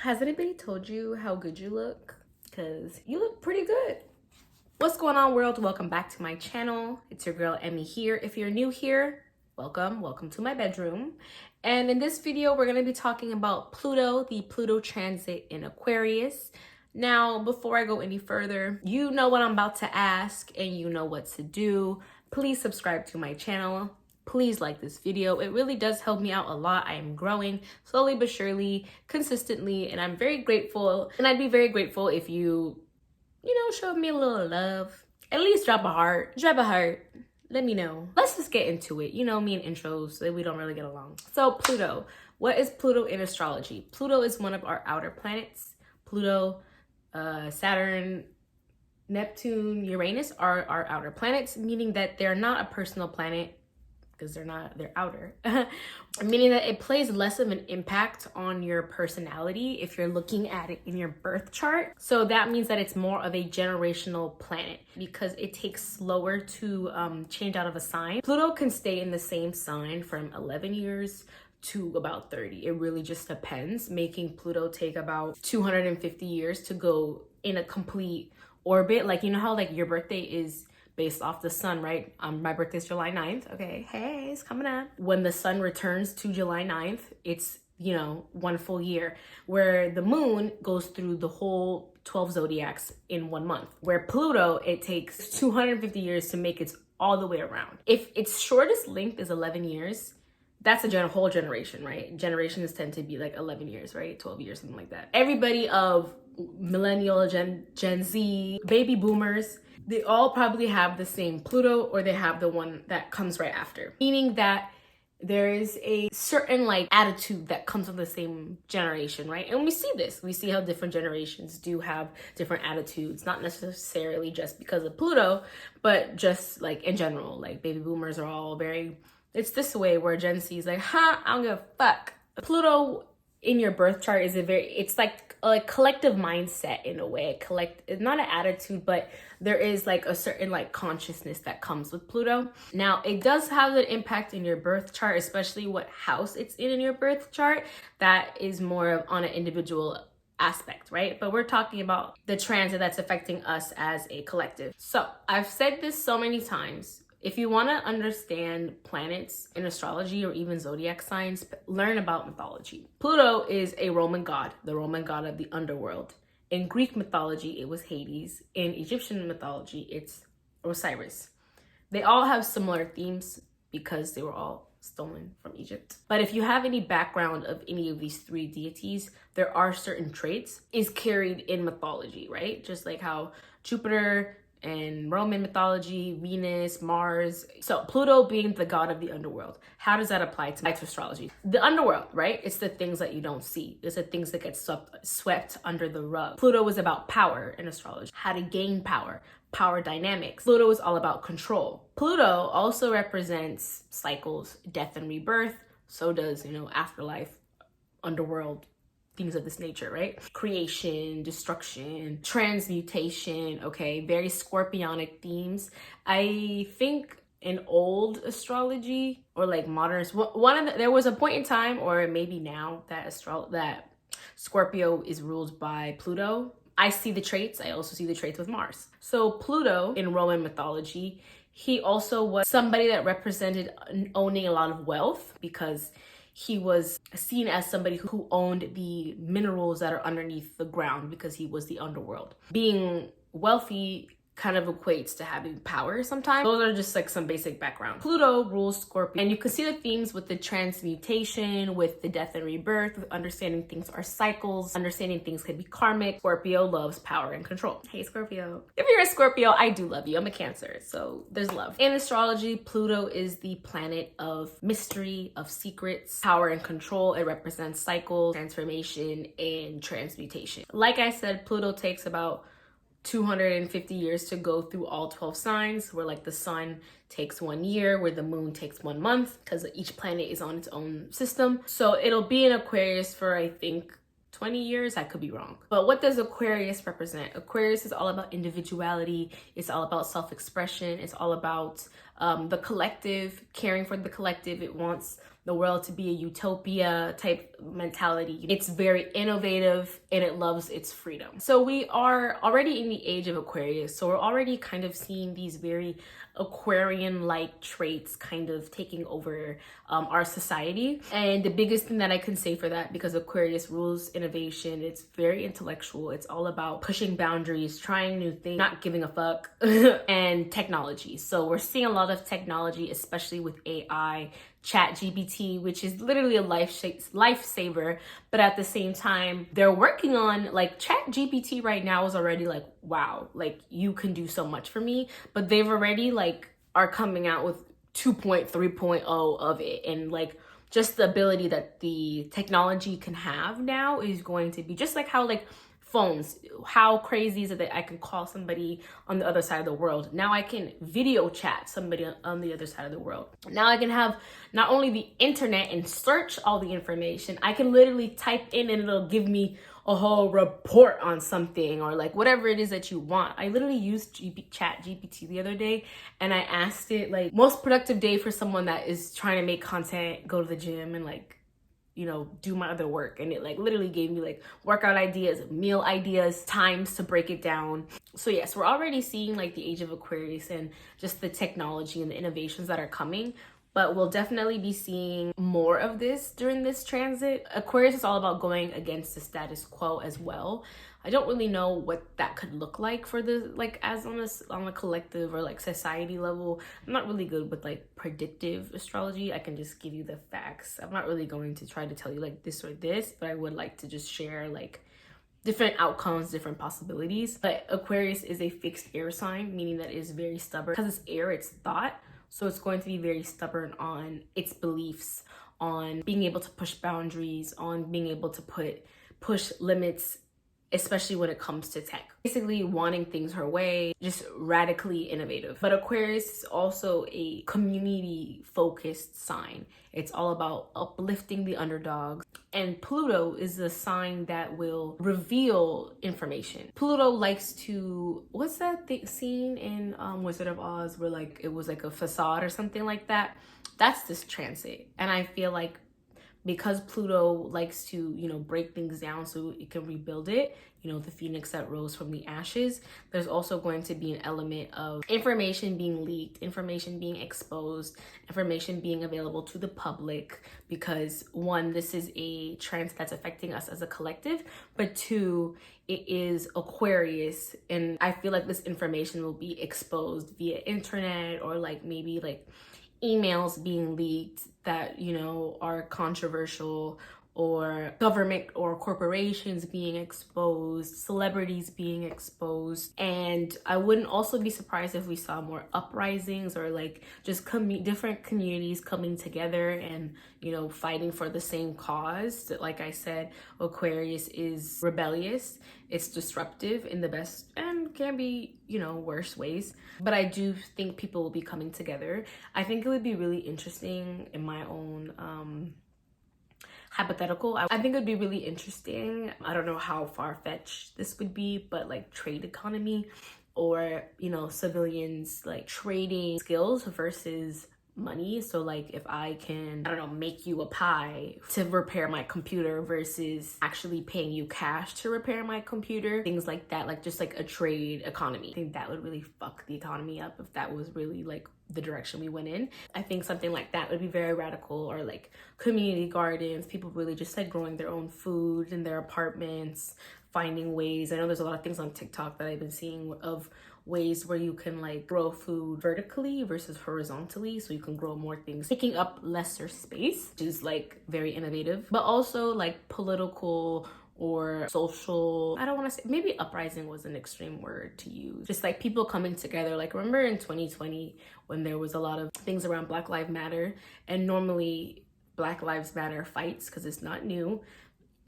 Has anybody told you how good you look? Because you look pretty good. What's going on, world? Welcome back to my channel. It's your girl Emmy here. If you're new here, welcome to my bedroom. And in this video, we're going to be talking about Pluto, the Pluto transit in Aquarius. Now, before I go any further, you know what I'm about to ask and you know what to do. Please subscribe to my channel. Please like this video. It really does help me out a lot. I am growing slowly but surely, consistently, and I'm very grateful. And I'd be very grateful if you show me a little love. At least drop a heart. Drop a heart. Let me know. Let's just get into it. You know me in intros, we don't really get along. So Pluto. What is Pluto in astrology? Pluto is one of our outer planets. Pluto, Saturn, Neptune, Uranus are our outer planets, meaning that they're not a personal planet because they're outer. Meaning that it plays less of an impact on your personality if you're looking at it in your birth chart. So that means that it's more of a generational planet because it takes slower to change out of a sign. Pluto can stay in the same sign from 11 years to about 30. It really just depends, making Pluto take about 250 years to go in a complete orbit. Like, you know how like your birthday is based off the sun, right? My birthday is July 9th. Okay, hey, it's coming up. When the sun returns to July 9th, it's, one full year, where the moon goes through the whole 12 zodiacs in 1 month. Where Pluto, it takes 250 years to make it all the way around. If its shortest length is 11 years, that's a whole generation, right? Generations tend to be like 11 years, right? 12 years, something like that. Everybody of millennial, Gen Z, baby boomers, they all probably have the same Pluto, or they have the one that comes right after. Meaning that there is a certain like attitude that comes with the same generation, right? And we see this. We see how different generations do have different attitudes, not necessarily just because of Pluto, but just like in general. Like baby boomers are all very, it's this way, where Gen Z is like, I don't give a fuck. Pluto in your birth chart is it's like a collective mindset in a way. It's not an attitude, but there is like a certain like consciousness that comes with Pluto. Now, it does have an impact in your birth chart, especially what house it's in your birth chart. That is more on an individual aspect, right? But we're talking about the transit that's affecting us as a collective. So I've said this so many times. If you want to understand planets in astrology or even zodiac signs, learn about mythology. Pluto is a Roman god, the Roman god of the underworld. In Greek mythology, it was Hades. In Egyptian mythology, it's Osiris. They all have similar themes because they were all stolen from Egypt. But if you have any background of any of these three deities, there are certain traits is carried in mythology, right? Just like how Jupiter and Roman mythology, Venus, Mars. So Pluto being the god of the underworld. How does that apply to astrology? The underworld, right? It's the things that you don't see. It's the things that get swept under the rug. Pluto is about power in astrology, how to gain power, power dynamics. Pluto is all about control. Pluto also represents cycles, death and rebirth. So does, afterlife, underworld, things of this nature, right? Creation, destruction, transmutation, okay? Very scorpionic themes. I think in old astrology or like modern, there was a point in time, or maybe now, that Scorpio is ruled by Pluto. I see the traits. I also see the traits with Mars. So Pluto in Roman mythology, he also was somebody that represented owning a lot of wealth, because he was seen as somebody who owned the minerals that are underneath the ground, because he was the underworld. Being wealthy kind of equates to having power sometimes. Those are just like some basic background. Pluto rules Scorpio, and you can see the themes with the transmutation, with the death and rebirth, with understanding things are cycles, understanding things can be karmic. Scorpio loves power and control. Hey Scorpio. If you're a Scorpio, I do love you. I'm a Cancer, so there's love. In astrology, Pluto is the planet of mystery, of secrets, power and control. It represents cycles, transformation, and transmutation. Like I said, Pluto takes about 250 years to go through all 12 signs, where like the sun takes 1 year, where the moon takes 1 month, because each planet is on its own system. So it'll be in Aquarius for, I think, 20 years. I could be wrong. But what does Aquarius represent? Aquarius is all about individuality. It's all about self-expression. It's all about the collective, caring for the collective. It wants the world to be a utopia type mentality. It's very innovative and it loves its freedom. So we are already in the age of Aquarius. So we're already kind of seeing these very Aquarian-like traits kind of taking over our society. And the biggest thing that I can say for that, because Aquarius rules innovation, it's very intellectual. It's all about pushing boundaries, trying new things, not giving a fuck, and technology. So we're seeing a lot of technology, especially with AI, ChatGPT, which is literally a lifesaver, but at the same time, they're working on, like, ChatGPT right now is already like, wow, like, you can do so much for me, but they've already, like, are coming out with 2.3.0 of it, and like, just the ability that the technology can have now is going to be just like how, like, phones, how crazy is it that I can call somebody on the other side of the world? Now I can video chat somebody on the other side of the world. Now I can have not only the internet and search all the information, I can literally type in and it'll give me a whole report on something, or like whatever it is that you want. I literally used ChatGPT the other day and I asked it, like, most productive day for someone that is trying to make content, go to the gym, and like, you know, do my other work. And it like literally gave me like workout ideas, meal ideas, times to break it down. So yes, we're already seeing like the age of Aquarius and just the technology and the innovations that are coming. But we'll definitely be seeing more of this during this transit. Aquarius is all about going against the status quo as well. I don't really know what that could look like for the, like, as on a collective or like society level. I'm not really good with like predictive astrology. I can just give you the facts. I'm not really going to try to tell you like this or this, but I would like to just share like different outcomes, different possibilities. But Aquarius is a fixed air sign, meaning that it is very stubborn. Because it's air, it's thought. So it's going to be very stubborn on its beliefs, on being able to push boundaries, on being able to push limits, especially when it comes to tech. Basically wanting things her way, just radically innovative. But Aquarius is also a community-focused sign. It's all about uplifting the underdogs. And Pluto is a sign that will reveal information. Pluto likes to, what's that scene in Wizard of Oz where like it was like a facade or something like that? That's this transit. And I feel like because Pluto likes to, you know, break things down so it can rebuild it, you know, the phoenix that rose from the ashes, there's also going to be an element of information being leaked, information being exposed, information being available to the public, because one, this is a trend that's affecting us as a collective, but two, it is Aquarius, and I feel like this information will be exposed via internet, or like maybe like emails being leaked that, you know, are controversial, or government or corporations being exposed, celebrities being exposed. And I wouldn't also be surprised if we saw more uprisings, or like just different communities coming together and, you know, fighting for the same cause. Like I said, Aquarius is rebellious, it's disruptive in the best and can be, you know, worse ways. But I do think people will be coming together. I think it would be really interesting in my own hypothetical. I think it would be really interesting. I don't know how far-fetched this would be, but like trade economy, or, you know, civilians like trading skills versus money. So like if I can, I don't know, make you a pie to repair my computer versus actually paying you cash to repair my computer, things like that, like just like a trade economy. I think that would really fuck the economy up if that was really like the direction we went in. I think something like that would be very radical. Or like community gardens, people really just like growing their own food in their apartments, finding ways. I know there's a lot of things on TikTok that I've been seeing of ways where you can like grow food vertically versus horizontally, so you can grow more things, taking up lesser space, which is like very innovative. But also like political or social, I don't want to say, maybe uprising was an extreme word to use, just like people coming together. Like remember in 2020 when there was a lot of things around Black Lives Matter, and normally Black Lives Matter fights, because it's not new,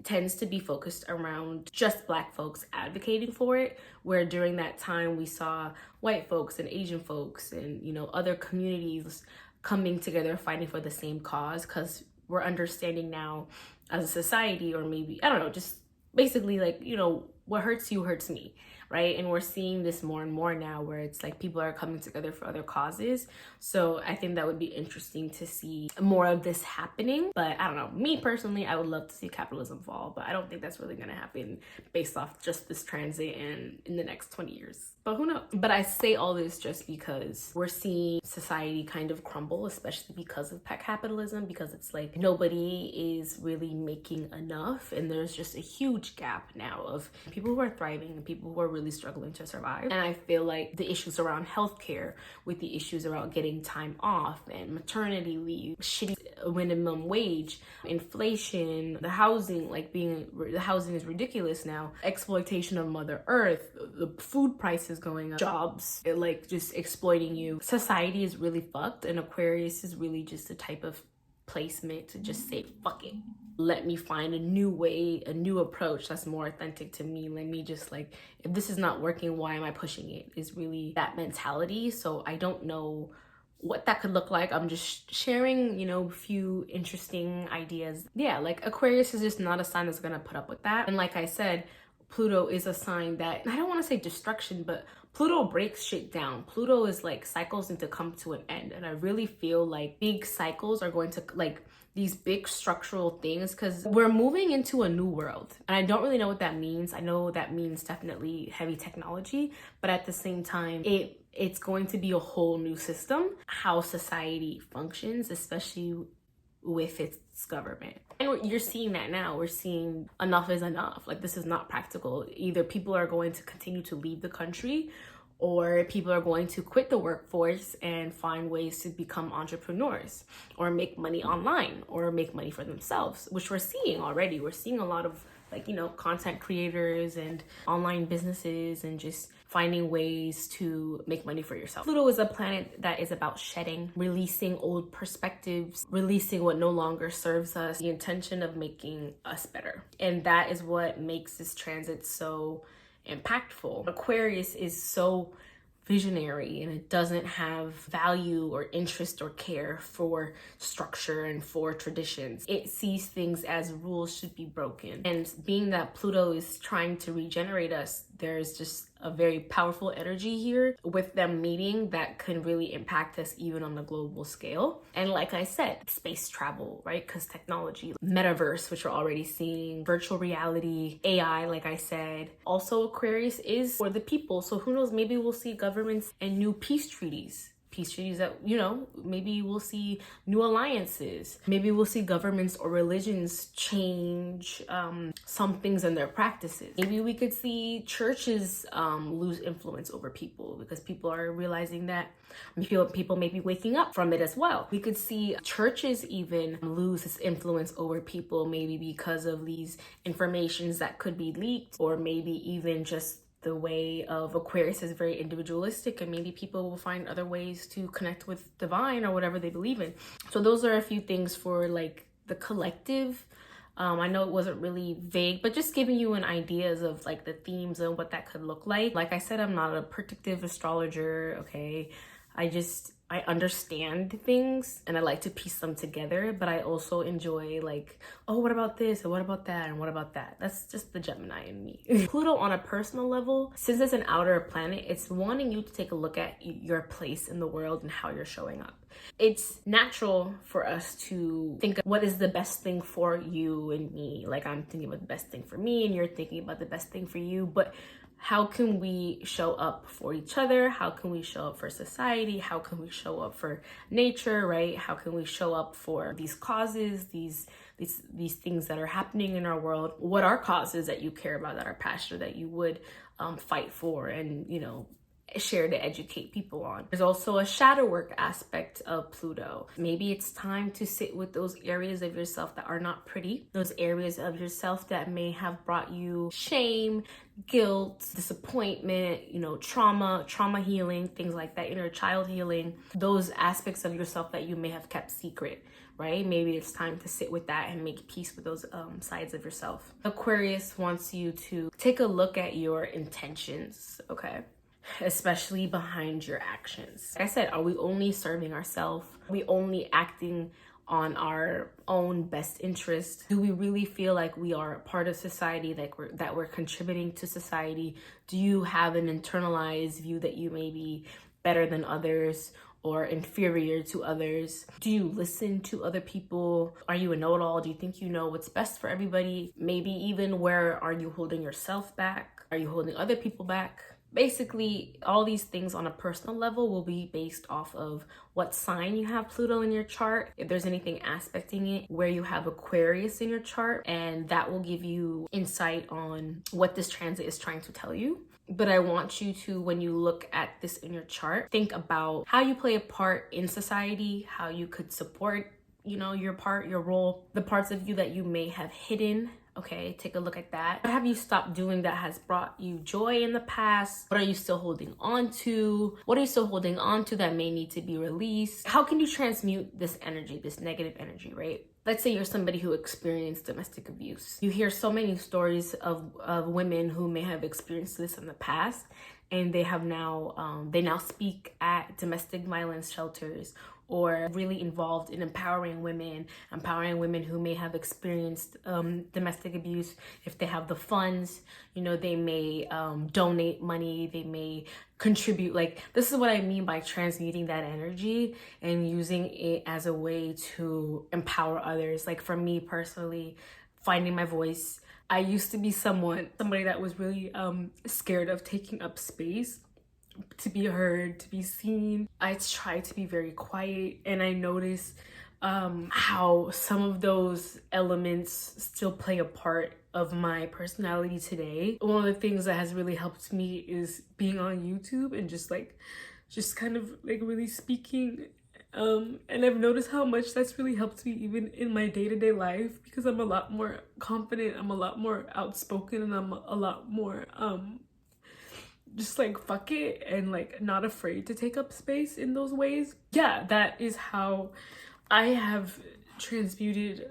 tends to be focused around just Black folks advocating for it, where during that time we saw white folks and Asian folks and, you know, other communities coming together fighting for the same cause, because we're understanding now as a society, or maybe, I don't know, just basically like, you know, what hurts you hurts me, right? And we're seeing this more and more now where it's like people are coming together for other causes. So I think that would be interesting to see more of this happening. But I don't know, me personally, I would love to see capitalism fall, but I don't think that's really gonna happen based off just this transit and in the next 20 years. But who knows? But I say all this just because we're seeing society kind of crumble, especially because of capitalism, because it's like nobody is really making enough, and there's just a huge gap now of people who are thriving and people who are really struggling to survive. And I feel like the issues around healthcare, with the issues around getting time off and maternity leave, shitty minimum wage, inflation, the housing, the housing is ridiculous now, exploitation of Mother Earth, the food prices going up, jobs, just exploiting you. Society is really fucked, and Aquarius is really just a type of placement to just say, fuck it. Let me find a new way, a new approach that's more authentic to me. Let me just if this is not working, why am I pushing it? Is really that mentality. So I don't know what that could look like. I'm just sharing, a few interesting ideas. Yeah, Aquarius is just not a sign that's gonna put up with that. And like I said, Pluto is a sign that, I don't want to say destruction, but Pluto breaks shit down. Pluto is cycles need to come to an end. And I really feel like big cycles are going to, these big structural things, because we're moving into a new world. And I don't really know what that means. I know that means definitely heavy technology, but at the same time, it's going to be a whole new system, how society functions, especially with its government. And you're seeing that now. We're seeing enough is enough. This is not practical. Either people are going to continue to leave the country, or people are going to quit the workforce and find ways to become entrepreneurs or make money online or make money for themselves, which we're seeing already. We're seeing a lot of content creators and online businesses and just finding ways to make money for yourself. Pluto is a planet that is about shedding, releasing old perspectives, releasing what no longer serves us, the intention of making us better. And that is what makes this transit so impactful. Aquarius is so visionary, and it doesn't have value or interest or care for structure and for traditions. It sees things as rules should be broken. And being that Pluto is trying to regenerate us, there's just a very powerful energy here with them meeting that can really impact us even on a global scale. And like I said, space travel, right? Because technology, metaverse, which we're already seeing, virtual reality, AI, like I said. Also, Aquarius is for the people. So who knows, maybe we'll see governments and new peace treaties that, maybe we'll see new alliances. Maybe we'll see governments or religions change some things in their practices. Maybe we could see churches lose influence over people, because people are realizing that people may be waking up from it as well. We could see churches even lose its influence over people, maybe because of these informations that could be leaked, or maybe even just the way of Aquarius is very individualistic, and maybe people will find other ways to connect with divine or whatever they believe in. So those are a few things for the collective. I know it wasn't really vague, but just giving you an ideas of the themes and what that could look like. Like I said, I'm not a predictive astrologer, okay? I understand things and I like to piece them together, but I also enjoy oh, what about this and what about that and what about that? That's just the Gemini in me. Pluto on a personal level, since it's an outer planet, it's wanting you to take a look at your place in the world and how you're showing up. It's natural for us to think of what is the best thing for you and me. I'm thinking about the best thing for me and you're thinking about the best thing for you, but how can we show up for each other? How can we show up for society? How can we show up for nature, right? How can we show up for these causes, these things that are happening in our world? What are causes that you care about, that are passionate, that you would fight for and, share to educate people on? There's also a shadow work aspect of Pluto. Maybe it's time to sit with those areas of yourself that are not pretty, those areas of yourself that may have brought you shame, guilt, disappointment, trauma healing, things like that, inner child healing, those aspects of yourself that you may have kept secret, right? Maybe it's time to sit with that and make peace with those sides of yourself. Aquarius wants you to take a look at your intentions, okay? Especially behind your actions. Like I said, are we only serving ourselves? Are we only acting on our own best interest? Do we really feel like we are a part of society, like that we're contributing to society? Do you have an internalized view that you may be better than others or inferior to others? Do you listen to other people? Are you a know-it-all? Do you think you know what's best for everybody? Maybe even where are you holding yourself back? Are you holding other people back? Basically, all these things on a personal level will be based off of what sign you have Pluto in your chart, if there's anything aspecting it, where you have Aquarius in your chart, and that will give you insight on what this transit is trying to tell you. But I want you to, when you look at this in your chart, think about how you play a part in society, how you could support, you know, your part, your role, the parts of you that you may have hidden. Okay, take a look at that. What have you stopped doing that has brought you joy in the past? What are you still holding on to? What are you still holding on to that may need to be released? How can you transmute this energy, this negative energy, right? Let's say you're somebody who experienced domestic abuse. You hear so many stories of women who may have experienced this in the past, and they now speak at domestic violence shelters, or really involved in empowering women who may have experienced domestic abuse. If they have the funds, you know, they may donate money, they may contribute. Like, this is what I mean by transmuting that energy and using it as a way to empower others. Like, for me personally, finding my voice. I used to be somebody that was really scared of taking up space, to be heard, to be seen. I try to be very quiet, and I notice how some of those elements still play a part of my personality today. One of the things that has really helped me is being on YouTube and just kind of like really speaking. And I've noticed how much that's really helped me even in my day-to-day life, because I'm a lot more confident, I'm a lot more outspoken, and I'm a lot more just like fuck it, and like not afraid to take up space in those ways. Yeah, that is how I have transmuted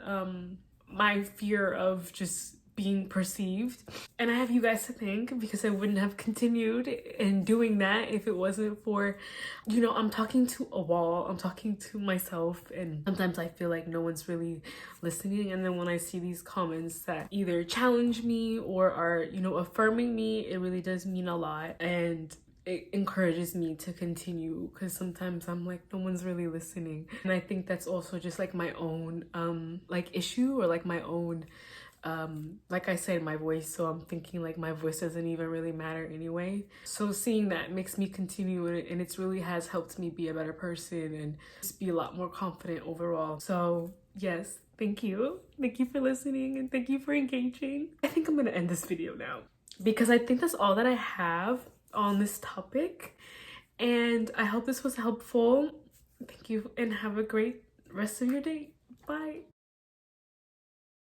my fear of just being perceived. And I have you guys to thank, because I wouldn't have continued in doing that if it wasn't for, you know, I'm talking to a wall, I'm talking to myself, and sometimes I feel like no one's really listening. And then when I see these comments that either challenge me or are, you know, affirming me, it really does mean a lot, and it encourages me to continue, because sometimes I'm like, no one's really listening. And I think that's also just like my own like issue, or like my own like I said, my voice. So I'm thinking like my voice doesn't even really matter anyway. So seeing that makes me continue, and it's really has helped me be a better person and just be a lot more confident overall. So yes, thank you for listening, and thank you for engaging. I think I'm gonna end this video now, because I think that's all that I have on this topic, and I hope this was helpful. Thank you, and have a great rest of your day. Bye.